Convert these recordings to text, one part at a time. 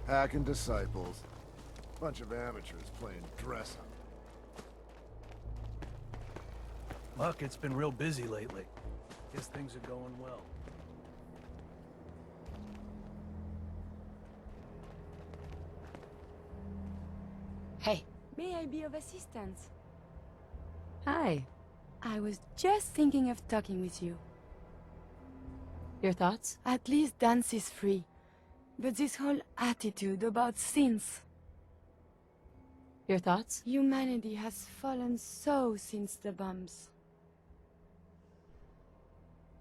Hacking disciples. Bunch of amateurs playing dress up. Luck, it's been real busy lately. Guess things are going well. Hey. May I be of assistance? Hi. I was just thinking of talking with you. Your thoughts? At least dance is free. But this whole attitude about sins. Your thoughts? Humanity has fallen so since the bombs.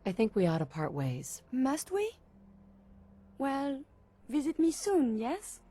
I think we ought to part ways. Must we? Well, visit me soon, yes?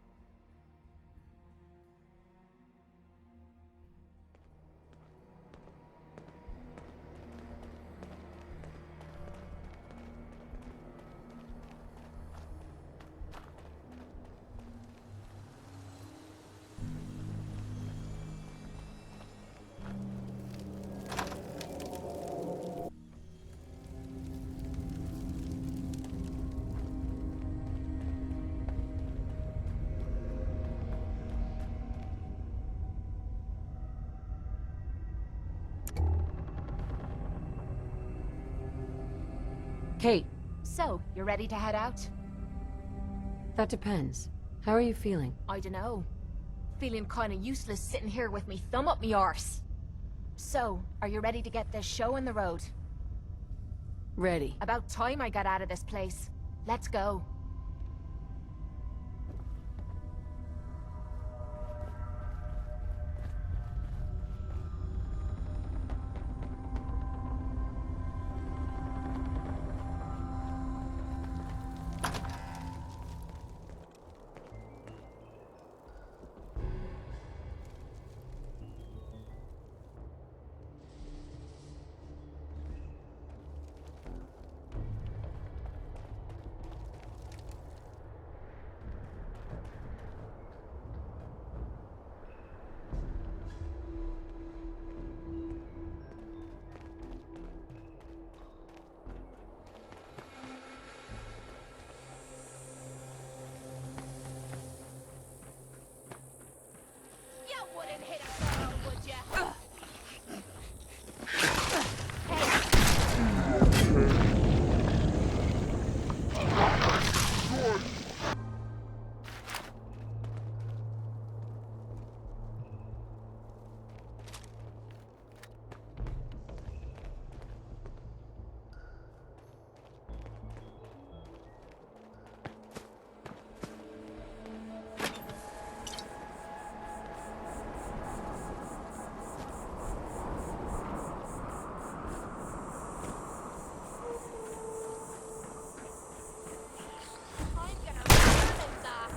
Kate, So, you ready to head out? that depends. How are you feeling? I dunno. Feeling kinda useless sitting here with me thumb up me arse. So, are you ready to get this show on the road? Ready. About time I got out of this place. Let's go. You wouldn't hit a girl, would ya? I'm gonna rattle that.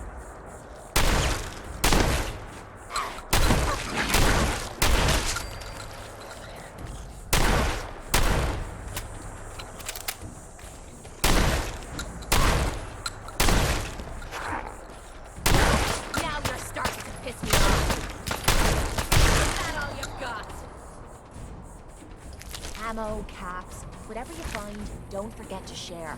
Now you're starting to piss me off. Is that all you've got? Ammo, caps, whatever you find, don't forget to share.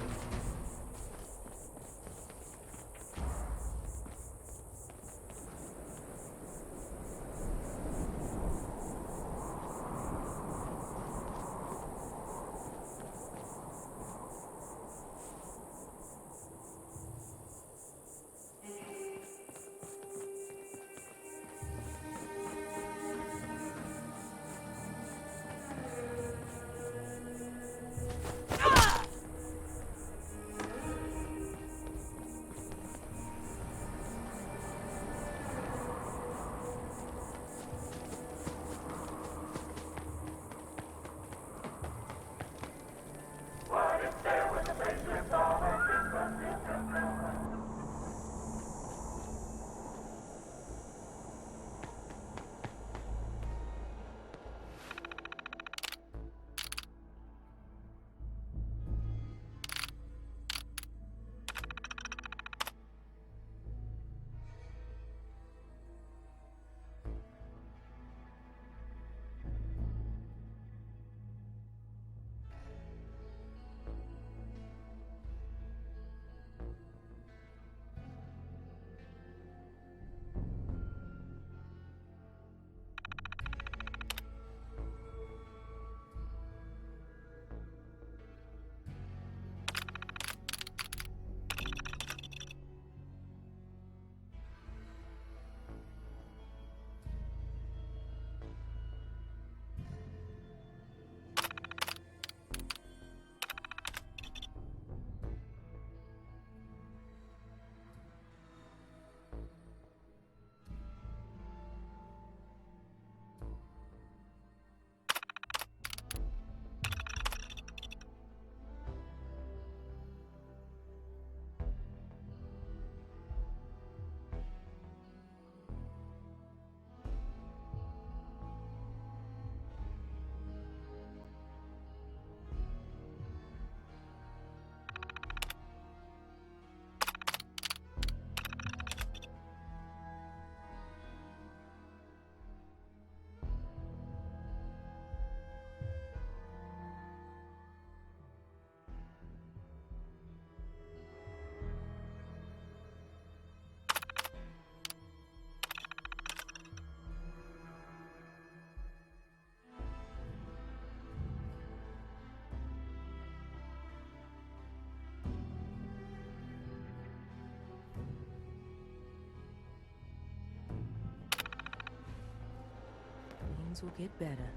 things will get better.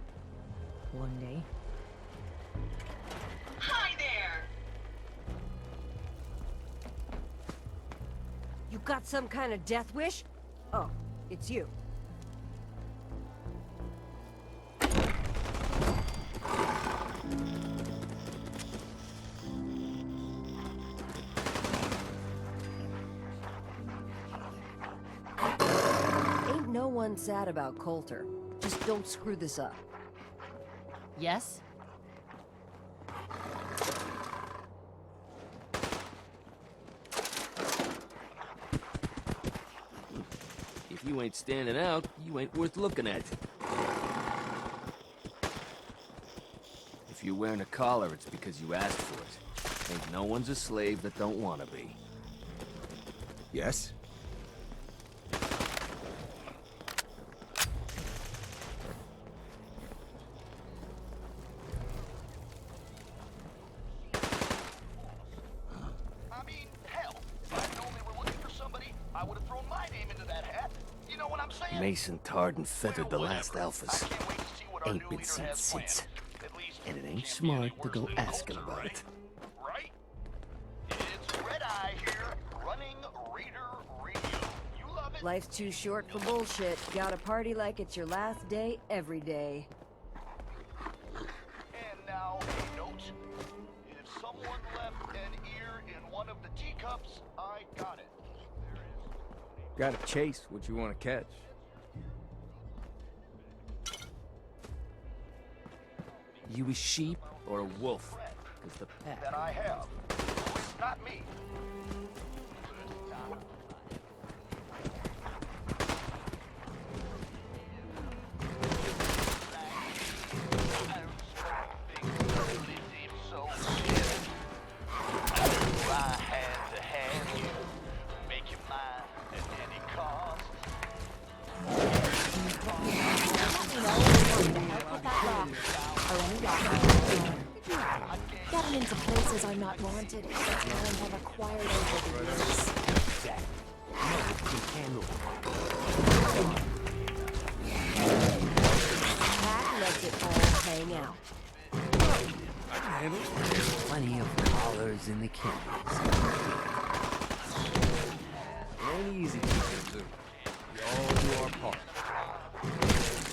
One day. Hi there! You got some kind of death wish? Oh, it's you. Ain't no one sad about Coulter. Just don't screw this up. Yes? If you ain't standing out, you ain't worth looking at. If you're wearing a collar, it's because you asked for it. Ain't no one's a slave that don't want to be. Yes? I mean, hell, if I'd known they were looking for somebody, I would have thrown my name into that hat. You know what I'm saying? Mason tarred and feathered the last I alphas. can't wait to see what our Ain't new been leader seen has since. planned. At least And it can't ain't be smart any to worse go than asking Coulter, about right? it. Right? It's Red Eye here, running Raider Radio. You love it? Life's too short for bullshit. Gotta party like it's your last day every day. And now a note. If someone left an ear in one of the teacups, I got it. There is Gotta chase what you want to catch. You a sheep or a wolf? Because the pack... that I have. It's not me. Gotten into places I'm not wanted, but I have acquired over the years. Pack lets it all hang out. There's plenty of collars in the kennels. It ain't easy keeping Zoo. We all do our part.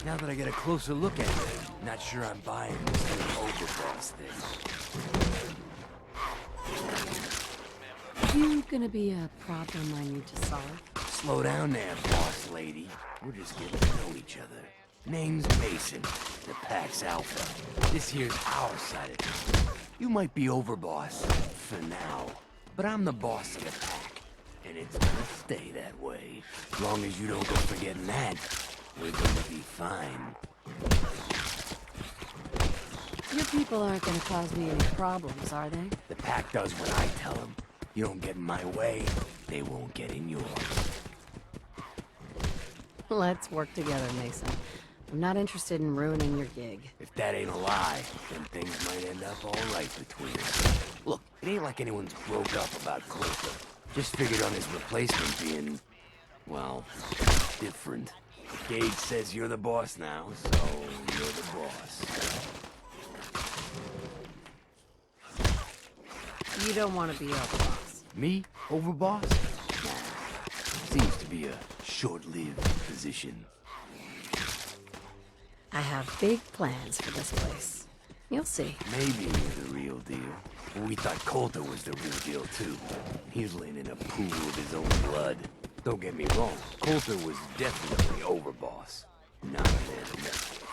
Now that I get a closer look at it, not sure I'm buying this new overboss thing. You gonna be a problem I need to solve? Slow down there, boss lady. We're just getting to know each other. Name's Mason, the pack's alpha. This here's our side of it. You might be overboss, for now, but I'm the boss of the pack, and it's gonna stay that way. As long as you don't go forgetting that, we're gonna be fine. Your people aren't gonna cause me any problems, are they? The pack does what I tell them. You don't get in my way, they won't get in yours. Let's work together, Mason. I'm not interested in ruining your gig. If that ain't a lie, then things might end up all right between us. Look, it ain't like anyone's broke up about Coulter. Just figured on his replacement being, well, different. Gage says you're the boss now, so you're the boss. You don't want to be overboss. Me? Overboss? Nah. Seems to be a short-lived position. I have big plans for this place. You'll see. Maybe you're the real deal. But we thought Coulter was the real deal, too. He was laying in a pool of his own blood. Don't get me wrong, Coulter was definitely overboss. Not a man to mess with.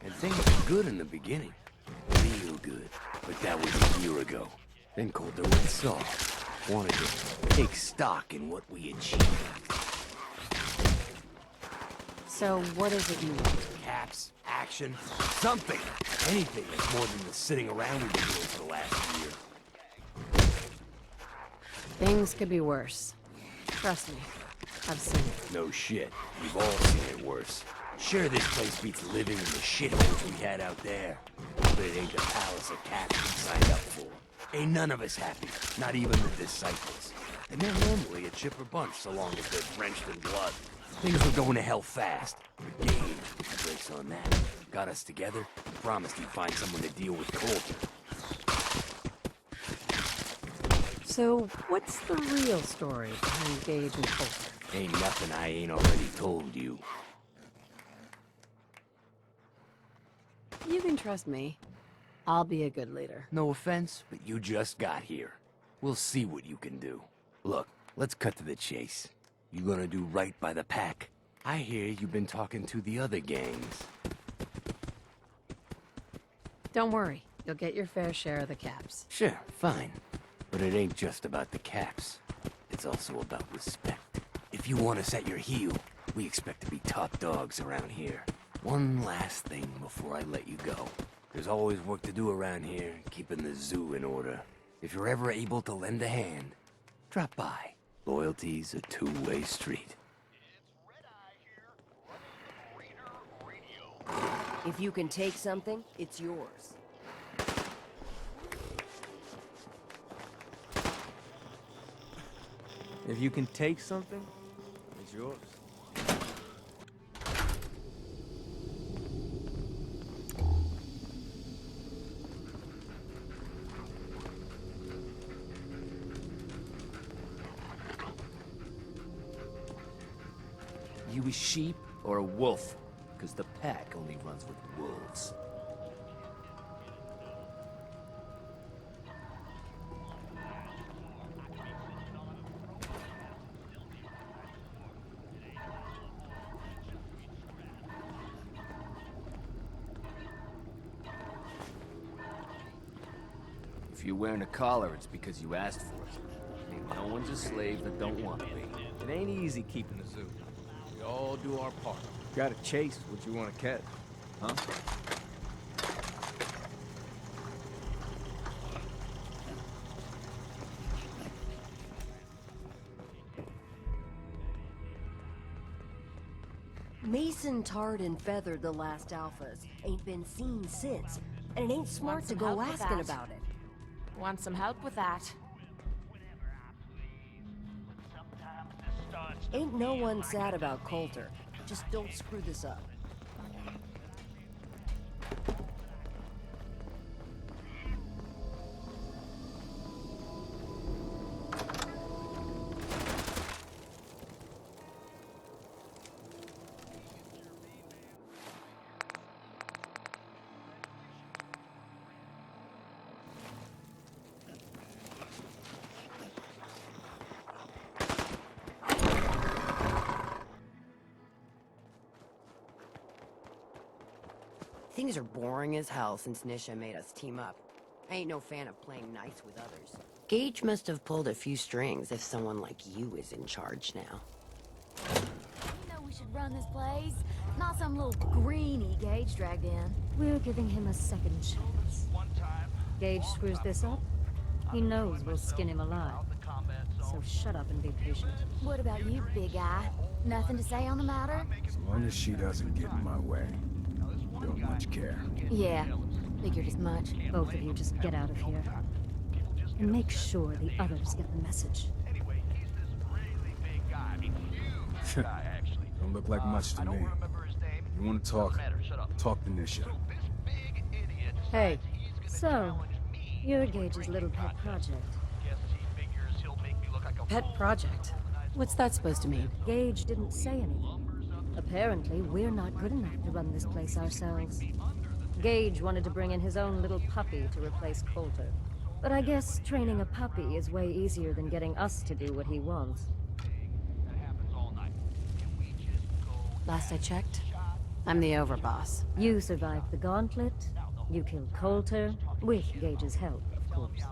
And things were good in the beginning. Real good. But that was a year ago. Then Coulter went soft. Wanted to take stock in what we achieved. So what is it you want? Caps, action, something. Anything that's more than the sitting around we've been doing for the last year. Things could be worse. Trust me. I've seen it. No shit. We've all seen it worse. Sure, this place beats living in the shitholes we had out there. But it ain't the palace of cats we signed up for. Ain't none of us happy. Not even the disciples. And they're normally a chipper bunch so long as they're drenched in blood. Things were going to hell fast. But Gage, breaks on that, got us together and promised he'd find someone to deal with Coulter. So, what's the real story behind Gage and Coulter? Ain't nothing I ain't already told you. You can trust me. I'll be a good leader. No offense, but you just got here. We'll see what you can do. Look, let's cut to the chase. You gonna do right by the pack? I hear you've been talking to the other gangs. Don't worry. You'll get your fair share of the caps. Sure, fine. But it ain't just about the caps. It's also about respect. If you want us at your heel, we expect to be top dogs around here. One last thing before I let you go. There's always work to do around here, keeping the zoo in order. If you're ever able to lend a hand, drop by. Loyalty's a two-way street. If you can take something, it's yours. If you can take something, it's yours. You a sheep or a wolf? Because the pack only runs with wolves. If you're wearing a collar, it's because you asked for it. Ain't no one's a slave that don't want to be. It ain't easy keeping the zoo. We all do our part. Gotta chase what you want to catch, huh? Mason tarred and feathered the last alphas. Ain't been seen since. And it ain't smart Want to some go help with asking that? about it. Want some help with that? Ain't no one sad about Coulter. Just don't screw this up. Things are boring as hell since Nisha made us team up. I ain't no fan of playing nice with others. Gage must have pulled a few strings if someone like you is in charge now. You know we should run this place. Not some little greenie Gage dragged in. We're giving him a second chance. Gage screws this up, he knows we'll skin him alive. So shut up and be patient. What about you, big guy? Nothing to say on the matter? As long as she doesn't get in my way, don't much care. Yeah, figured as much. Both of you just get out of here. And make sure the others get the message. Don't look like much to me. You want to talk? Talk to Nisha. Hey, so, you're Gage's little pet project. Pet project? What's that supposed to mean? Gage didn't say anything. Apparently, we're not good enough to run this place ourselves. Gage wanted to bring in his own little puppy to replace Coulter. But I guess training a puppy is way easier than getting us to do what he wants. Last I checked, I'm the overboss. You survived the gauntlet, you killed Coulter, with Gage's help, of course.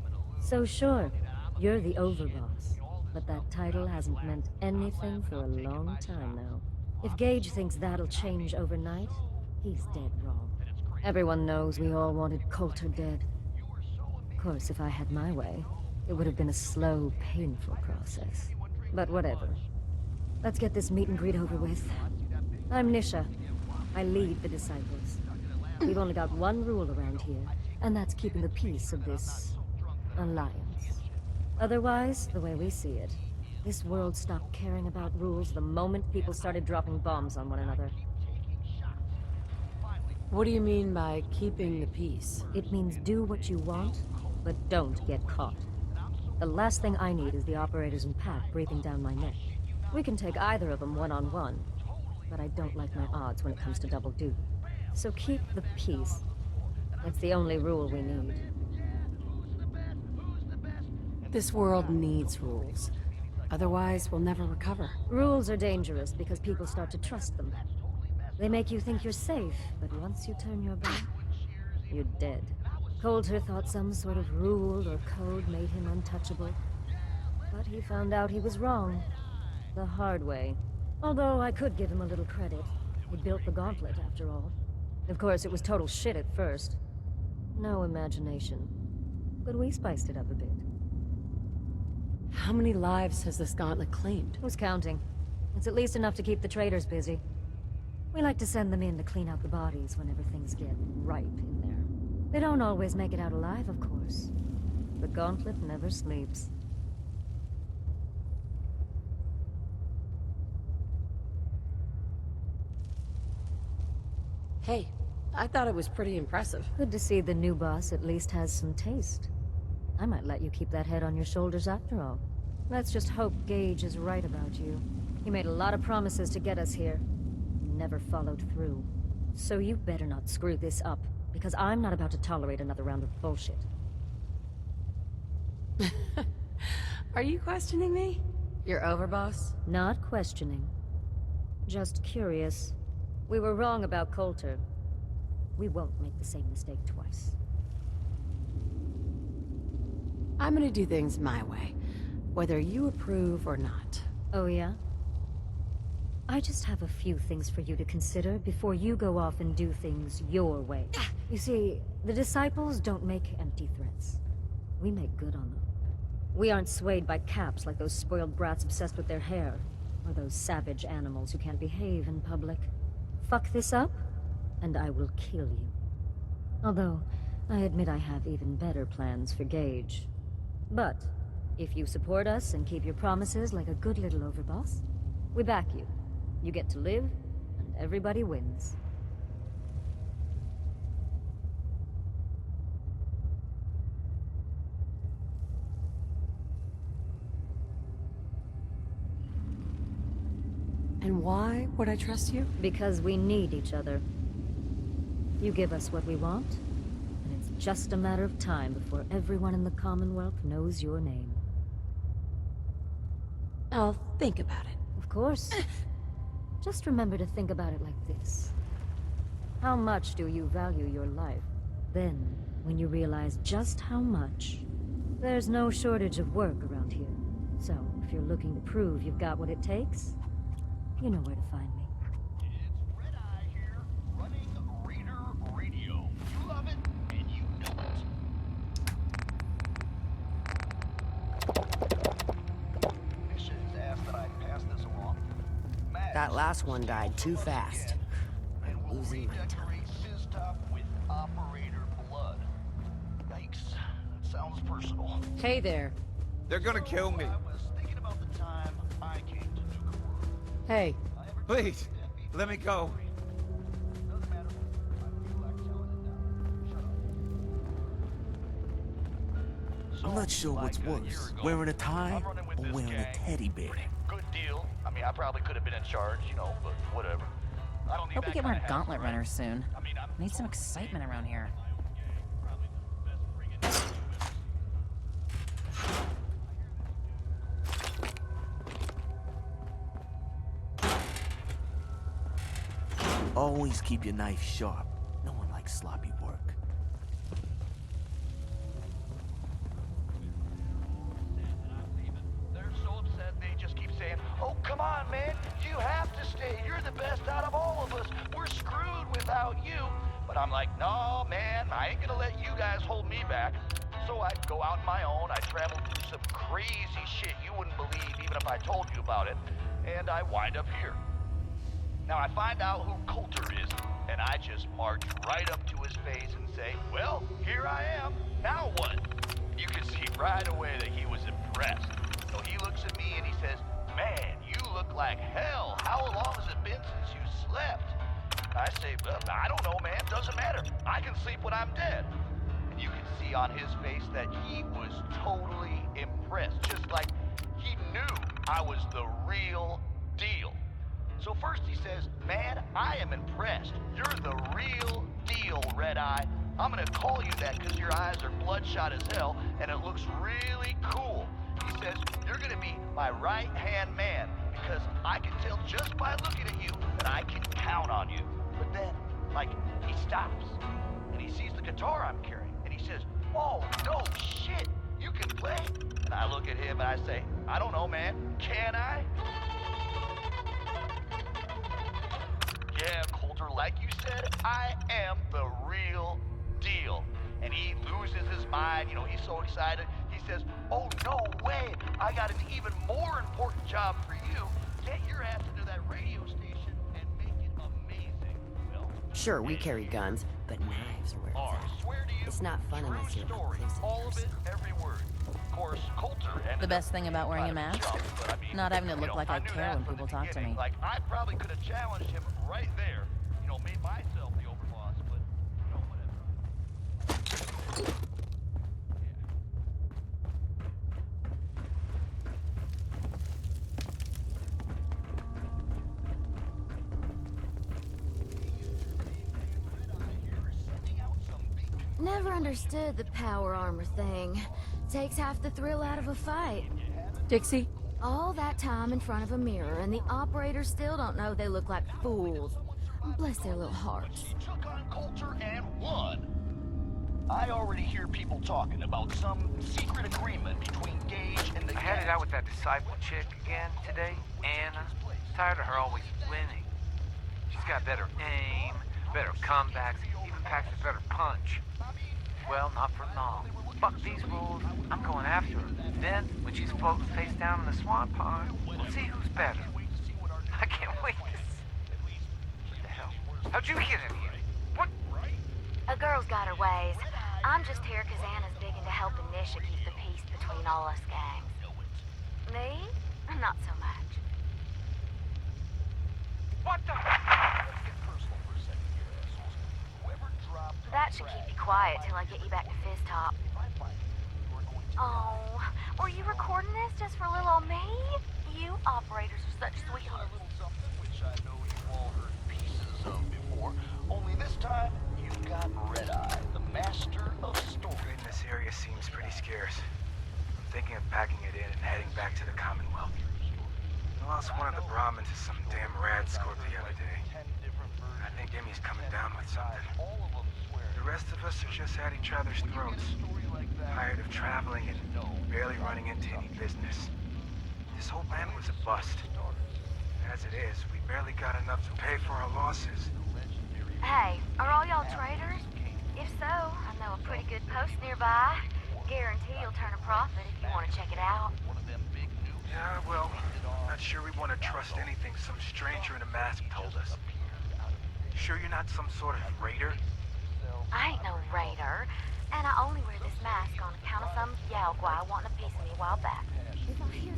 So sure, you're the overboss, but that title hasn't meant anything for a long time now. If Gage thinks that'll change overnight, he's dead wrong. Everyone knows we all wanted Coulter dead. Of course, if I had my way, it would have been a slow, painful process. But whatever. Let's get this meet and greet over with. I'm Nisha. I lead the Disciples. We've only got one rule around here, and that's keeping the peace of this alliance. Otherwise, the way we see it, this world stopped caring about rules the moment people started dropping bombs on one another. What do you mean by keeping the peace? It means do what you want, but don't get caught. The last thing I need is the operators in Pack breathing down my neck. We can take either of them one-on-one, but I don't like my odds when it comes to double duty. So keep the peace. It's the only rule we need. This world needs rules. Otherwise, we'll never recover. Rules are dangerous because people start to trust them. They make you think you're safe, but once you turn your back, you're dead. Coulter thought some sort of rule or code made him untouchable. But he found out he was wrong. The hard way. Although I could give him a little credit. He built the gauntlet, after all. Of course, it was total shit at first. No imagination. But we spiced it up a bit. How many lives has this gauntlet claimed? Who's counting? It's at least enough to keep the traders busy. We like to send them in to clean out the bodies whenever things get ripe in there. They don't always make it out alive, of course. The gauntlet never sleeps. Hey, I thought it was pretty impressive. Good to see the new boss at least has some taste. I might let you keep that head on your shoulders after all. Let's just hope Gage is right about you. He made a lot of promises to get us here. Never followed through. So you better not screw this up, because I'm not about to tolerate another round of bullshit. Are you questioning me? You're over, boss? Not questioning. Just curious. We were wrong about Coulter. We won't make the same mistake twice. I'm gonna do things my way, whether you approve or not. Oh yeah? I just have a few things for you to consider before you go off and do things your way. You see, the disciples don't make empty threats. We make good on them. We aren't swayed by caps like those spoiled brats obsessed with their hair, or those savage animals who can't behave in public. Fuck this up, and I will kill you. Although, I admit I have even better plans for Gage. But, if you support us and keep your promises like a good little overboss, we back you. You get to live, and everybody wins. And why would I trust you? Because we need each other. You give us what we want, and it's just a matter of time before everyone in the Commonwealth knows your name. I'll think about it. Of course. Just remember to think about it like this. How much do you value your life? Then, when you realize just how much, there's no shortage of work around here. So, if you're looking to prove you've got what it takes, you know where to find me. It's Red Eye here, running Raider Radio. You love it, and you know it. Missions asked that I pass this along. Max, That last one died too fast. and I'm we'll losing my time. redecorate Systop with operator blood. Yikes, that sounds personal. Hey there. They're gonna kill me. I was thinking about the time I came to Nuka-World. Hey, Please, let me go. Doesn't matter. I feel like telling it now. Shut up. I'm not sure what's worse, wearing a tie or wearing a teddy bear. Good deal. I mean, I probably could have been in charge, you know, but whatever. I don't need Hope we that get more kinda gauntlet hassle, right? runners soon. I mean, I'm Need some excitement around here. Always keep your knife sharp. No one likes sloppy work. They're so upset they just keep saying, "Oh, come on, man, you have to stay. You're the best out of all of us. We're screwed without you." But I'm like, "No, man, I ain't gonna let you guys hold me back." So I go out on my own. I travel through some crazy shit you wouldn't believe even if I told you about it. And I wind up here. Now I find out who Coulter is, and I just march right up to his face and say, "Well, here I am. Now what?" You could see right away that he was impressed. So he looks at me and he says, "Man, you look like hell. How long has it been since you slept?" I say, "Well, I don't know, man. Doesn't matter. I can sleep when I'm dead." And you could see on his face that he was totally impressed. Just like he knew I was the real deal. So first he says, "Man, I am impressed. You're the real deal, Red Eye. I'm gonna call you that because your eyes are bloodshot as hell and it looks really cool." He says, "You're gonna be my right-hand man because I can tell just by looking at you that I can count on you." But then, like, he stops and he sees the guitar I'm carrying and he says, "Oh, no shit, you can play?" And I look at him and I say, "I don't know, man. Can I?" "Yeah, Coulter, like you said, I am the real deal." And he loses his mind, you know, he's so excited. He says, "Oh, no way, I got an even more important job for you. Get your ass into that radio station and make it amazing." Well, Sure, we carry guns, but knives are where it's at. swear to you, It's not fun true unless you're up story, close and all of it, personal. every word. Of course, Coulter ended The best up thing about wearing a kind of mask? jumped, but I mean, Not having to you look know, like I knew care that when from the people talk to beginning. me. Like, I probably could have challenged him right there, you know, made myself the overboss, but, you know, whatever. Never understood the power armor thing. Takes half the thrill out of a fight. Dixie? All that time in front of a mirror, and the operators still don't know they look like fools. Bless their little hearts. He took on Coulter and won. I already hear people talking about some secret agreement between Gage and the I had it out with that disciple chick again today, Anna. Tired of her always winning. She's got better aim, better comebacks, even packs a better punch. Well, not for long. Fuck these rules, I'm going after her. Then, when she's floating face down in the swamp pond, we'll see who's better. I can't wait to see. What the hell? How'd you get in here? What? A girl's got her ways. I'm just here because Anna's big into helping Nisha keep the peace between all us gangs. Me? Not so much. What the? That should keep you quiet till I get you back to Fizz Top. Oh, were you recording this just for little old me? You operators are such sweethearts. Which I know you've all heard pieces of before. Only this time, you've got Red Eye, the master of story. This area seems pretty scarce. I'm thinking of packing it in and heading back to the Commonwealth. I lost one of the Brahmins to some damn rad scorp the other day. I think Emmy's coming down with something. The rest of us are just at each other's throats. Tired of traveling and barely running into any business. This whole band was a bust. As it is, we barely got enough to pay for our losses. Hey, are all y'all traders? If so, I know a pretty good post nearby. Guarantee you'll turn a profit if you want to check it out. Yeah, well, not sure we want to trust anything some stranger in a mask told us. Sure you're not some sort of raider? I ain't no raider, and I only wear this mask on account of some Yaogwai wanting a piece of me a while back.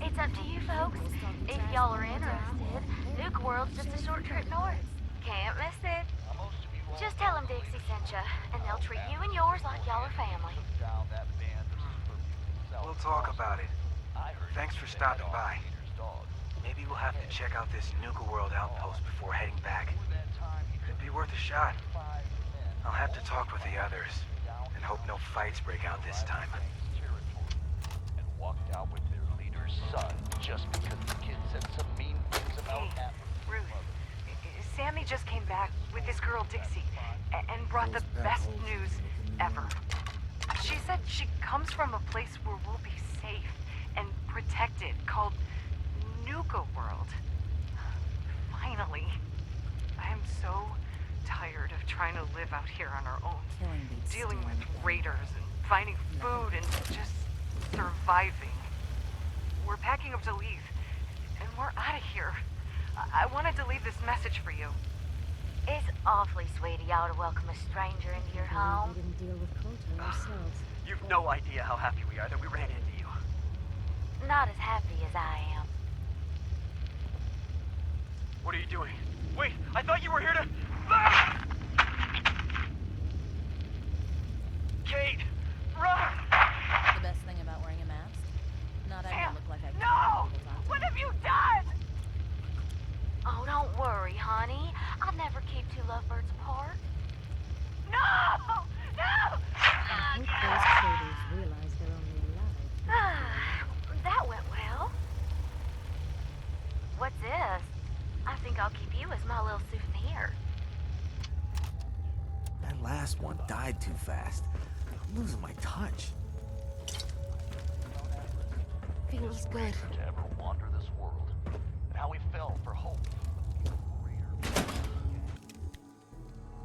It's up to you folks. If y'all are interested, Nuka-World's just a short trip north. Can't miss it. Just tell them Dixie sent ya, and they'll treat you and yours like y'all are family. We'll talk about it. Thanks for stopping by. Maybe we'll have to check out this Nuka-World outpost before heading back. It'd be worth a shot. I'll have to talk with the others, and hope no fights break out this time. And walked out with their leader's son just because the kid said some mean things about Ruth, Sammy just came back with this girl Dixie and brought the best news ever. She said she comes from a place where we'll be safe and protected, called Nuka-World. Finally. I am so tired of trying to live out here on our own, dealing with raiders and finding food and just surviving. We're packing up to leave, and we're out of here. I wanted to leave this message for you. It's awfully sweet of y'all to welcome a stranger into your home. We didn't deal with Coulter ourselves. You've no idea how happy we are that we ran into you. Not as happy as I am. What are you doing? Wait, I thought you were here to... Ah! Kate, run! The best thing about wearing a mask? Not having to look like I killed No! multiple times. What have you done? Oh, don't worry, honey. I'll never keep two lovebirds apart. No! No! I hope those traders realize they're only alive. That went well. What's this? I think I'll keep you as my little souvenir. That last one died too fast. I'm losing my touch. Feels good. To ever wander this world, and how we fell for hope.